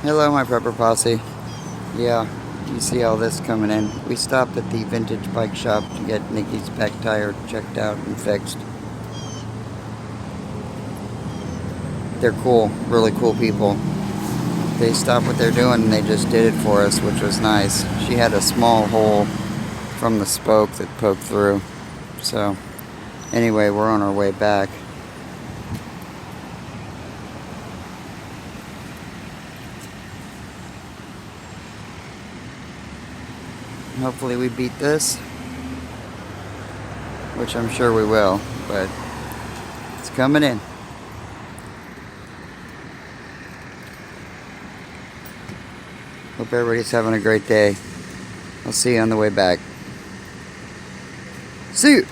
Hello, my prepper posse. Yeah, you see all this coming in. We stopped at the vintage bike shop to get Nikki's back tire checked out and fixed. They're cool, really cool people. They stopped what they're doing and they just did it for us, which was nice. She had a small hole from the spoke that poked through. So, anyway, we're on our way back. Hopefully we beat this, which I'm sure we will, but it's coming in. Hope everybody's having a great day. I'll see you on the way back. See you!